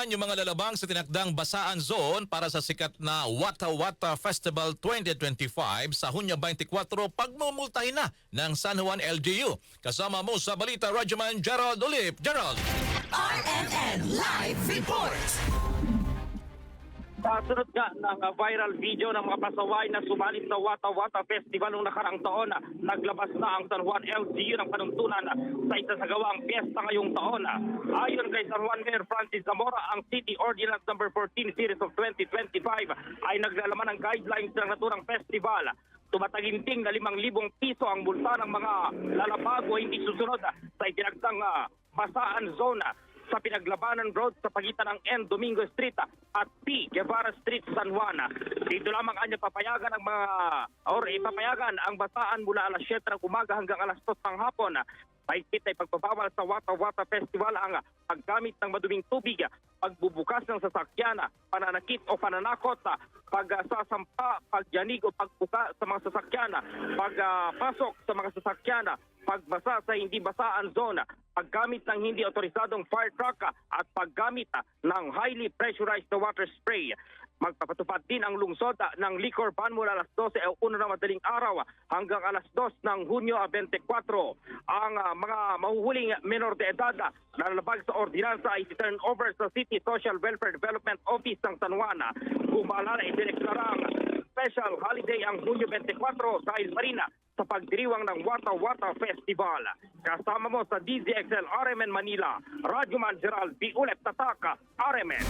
naman yung mga lalabang sa tinakdang basaan zone para sa sikat na Wata Wata Festival 2025 sa Hunyo 24 pagmumultahin na ng San Juan LGU. Kasama mo sa balita, Radyoman Gerald Olip. Gerald! RMN Live Report! Kasunod nga ng viral video ng mga pasaway na sumalit sa Wata Wata Festival noong nakaraang taon, naglabas na ang San Juan LGU ng panuntunan sa isasagawang piyesta ngayong taon. Ayon kay San Juan Mayor Francis Zamora, ang City Ordinance No. 14 Series of 2025 ay naglalaman ng guidelines ng naturang festival. Tumataginting na 5,000 piso ang multa ng mga lalabago hindi susunod sa itinagdang basaan zone sa Pinaglabanan Road sa pagitan ng N. Domingo Street at P. Guevara Street, San Juan. Dito lamang anya ipapayagan ang basaan mula alas 7 ng umaga hanggang alas 2 ng hapon. Mahigpit ay pagbabawal sa Wata Wata Festival ang paggamit ng maduming tubig, pagbubukas ng sasakyan, pananakit o pananakot, pagsasampa, pagyanig o pagbuka sa mga sasakyan, pagpasok sa mga sasakyan, pagbasa sa hindi basaan zone, paggamit ng hindi otorisadong fire truck at paggamit ng highly pressurized water spray. Magpapatupad din ang lungsod ng liquor ban mula alas 12 o 1 ng madaling araw hanggang alas 2 ng Hunyo 24. Ang mga mahuhuling menor de edad na nalabag sa ordinansa ay turn over sa City Social Welfare Development Office ng San Juan. Kung maalala, idineklarang special holiday ang Hunyo 24 dahil marina sa pagdiriwang ng Wata Wata Festival. Kasama mo sa DZXL RMN Manila, Radyoman Gerald B. Ulet Tataka, RMN.